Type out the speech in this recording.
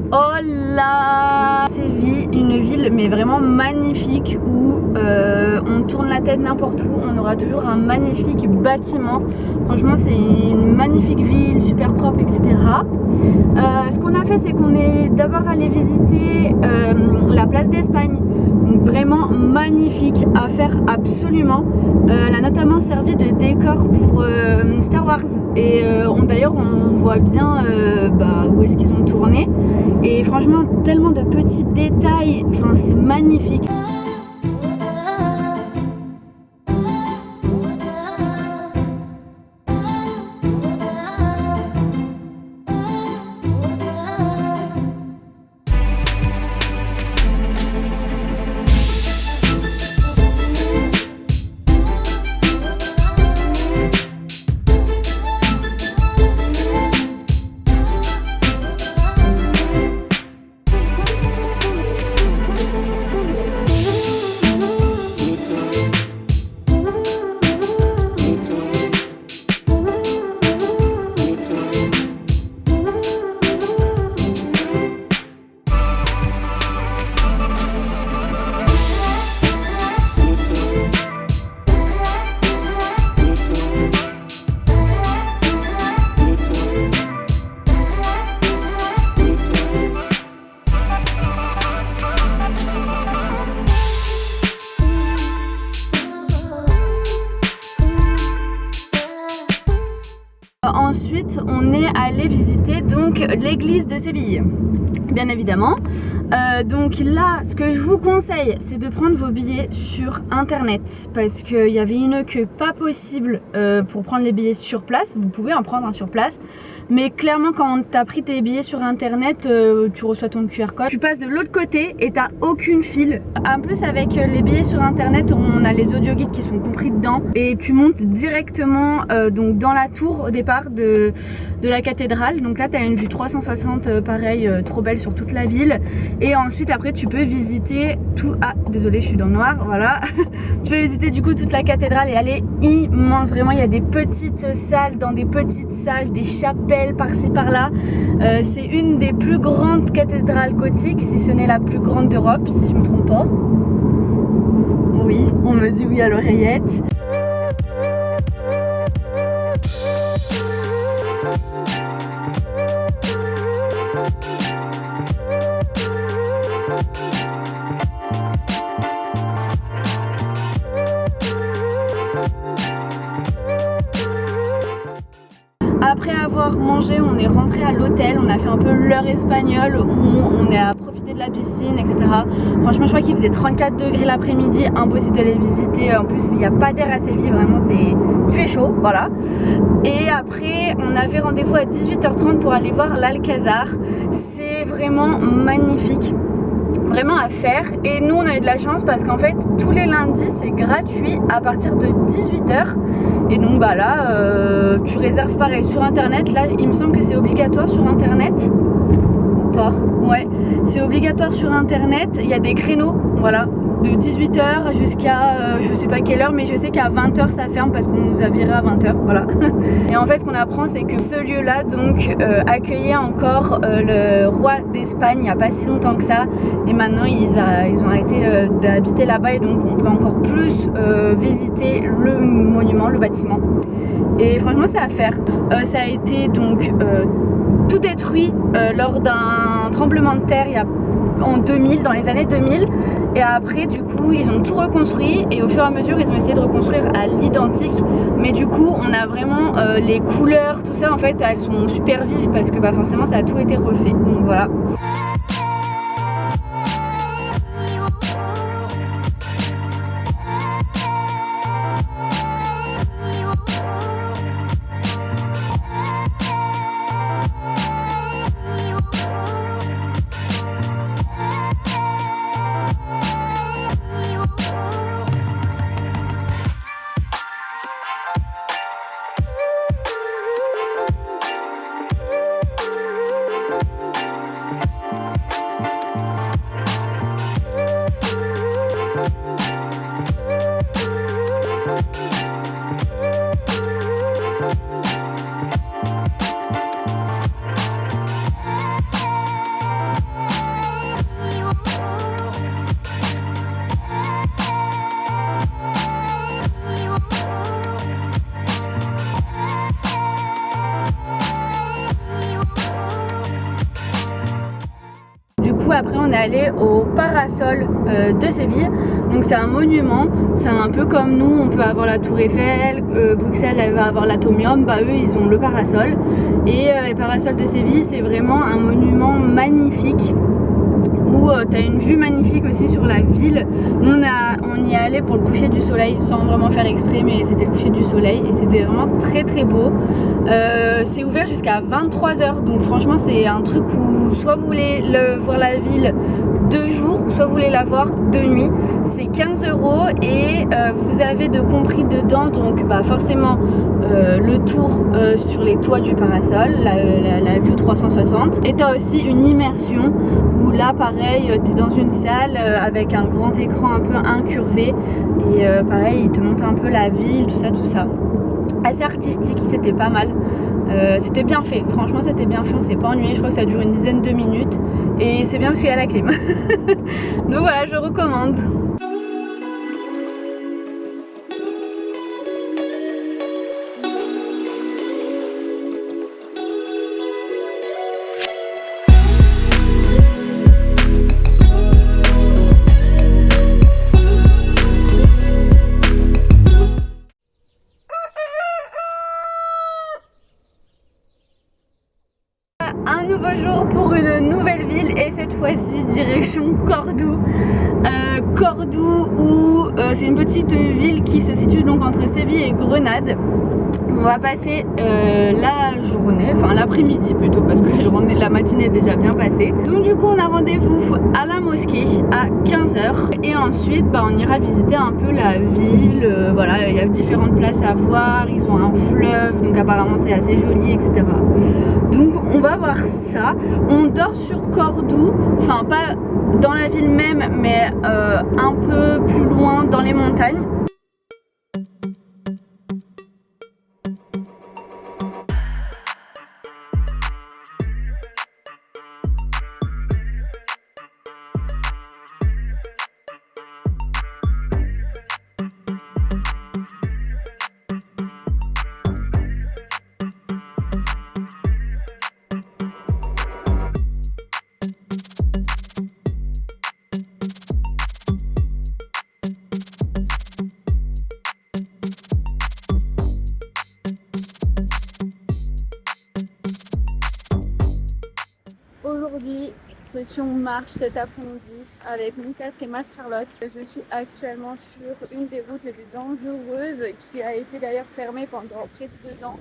Oh là, Séville, une ville mais vraiment magnifique où on tourne la tête n'importe où, on aura toujours un magnifique bâtiment. Franchement c'est une magnifique ville, super propre, etc. Ce qu'on a fait, c'est qu'on est d'abord allé visiter la place d'Espagne. Donc vraiment magnifique à faire absolument. Elle a notamment servi de décor pour Star Wars. Et d'ailleurs on voit bien où est-ce qu'ils ont tourné. Et franchement tellement de petits détails, enfin c'est magnifique. Ensuite, on est allé visiter donc l'église de Séville, bien évidemment. Donc là, ce que je vous conseille, c'est de prendre vos billets sur internet parce qu'il y avait une queue pas possible pour prendre les billets sur place. Vous pouvez en prendre un sur place, mais clairement quand tu as pris tes billets sur internet, tu reçois ton QR code, tu passes de l'autre côté et t'as aucune file. En plus, avec les billets sur internet, on a les audio guides qui sont compris dedans et tu montes directement donc dans la tour au départ de la cathédrale. Donc là tu as une vue 360 pareil, trop belle sur toute la ville. Et ensuite après tu peux visiter tout... Ah désolé, je suis dans le noir, voilà. Tu peux visiter du coup toute la cathédrale et elle est immense, vraiment il y a des petites salles dans des petites salles, des chapelles par-ci par-là. C'est une des plus grandes cathédrales gothiques, si ce n'est la plus grande d'Europe, si je me trompe pas. Oui, on me dit oui à l'oreillette. Après avoir mangé, on est rentré à l'hôtel, on a fait un peu l'heure espagnole où on a profité de la piscine, etc. Franchement, je crois qu'il faisait 34 degrés l'après-midi, impossible de les visiter. En plus, il n'y a pas d'air à Séville, vraiment, il fait chaud, voilà. Et après, on avait rendez-vous à 18h30 pour aller voir l'Alcazar. C'est vraiment magnifique. Vraiment à faire, et nous on a eu de la chance parce qu'en fait tous les lundis c'est gratuit à partir de 18h et donc bah là tu réserves pareil sur internet. Là il me semble que c'est obligatoire sur internet ou pas, ouais c'est obligatoire sur internet, il y a des créneaux, voilà, de 18h jusqu'à je sais pas quelle heure, mais je sais qu'à 20h ça ferme parce qu'on nous a viré à 20h, voilà. Et en fait ce qu'on apprend c'est que ce lieu là donc accueillait encore le roi d'Espagne il n'y a pas si longtemps que ça, et maintenant ils ont arrêté d'habiter là-bas et donc on peut encore plus visiter le monument, le bâtiment, et franchement c'est à faire. Ça a été donc tout détruit lors d'un tremblement de terre en 2000, dans les années 2000, et après du coup ils ont tout reconstruit et au fur et à mesure ils ont essayé de reconstruire à l'identique, mais du coup on a vraiment les couleurs, tout ça en fait elles sont super vives parce que bah forcément ça a tout été refait, donc voilà. après on est allé au Parasol de Séville. Donc c'est un monument, c'est un peu comme nous, on peut avoir la Tour Eiffel, Bruxelles elle va avoir l'Atomium, bah eux ils ont le Parasol. Et les Parasols de Séville c'est vraiment un monument magnifique où tu as une vue magnifique aussi sur la ville. Nous on y est allé pour le coucher du soleil sans vraiment faire exprès, mais c'était le coucher du soleil et c'était vraiment très très beau. C'est ouvert jusqu'à 23 h, donc franchement c'est un truc où soit vous voulez voir la ville de jour, soit vous voulez la voir de nuit. C'est 15 € et vous avez de compris dedans, donc bah, forcément le tour sur les toits du Parasol, la vue 360, et tu as aussi une immersion où là pareil tu es dans une salle avec un grand écran un peu incurvé et pareil il te montre un peu la ville, tout ça. Assez artistique, c'était pas mal. C'était bien fait, franchement c'était bien fait, on s'est pas ennuyé, je crois que ça dure une dizaine de minutes et c'est bien parce qu'il y a la clim. Donc voilà, je recommande. Un nouveau jour pour une nouvelle ville et cette fois-ci direction Cordoue. Cordoue où c'est une petite ville qui se situe donc entre Séville et Grenade. On va passer la journée, enfin l'après-midi plutôt parce que la matinée est déjà bien passée. Donc du coup on a rendez-vous à la mosquée à 15 h et ensuite bah, on ira visiter un peu la ville. Voilà, il y a différentes places à voir, ils ont un fleuve donc apparemment c'est assez joli, etc. Donc on va voir ça. On dort sur Cordoue, enfin pas dans la ville même mais un peu plus loin dans les montagnes. Aujourd'hui, session marche cet après-midi avec mon casque et ma Charlotte. Je suis actuellement sur une des routes les plus dangereuses qui a été d'ailleurs fermée pendant près de 2 ans.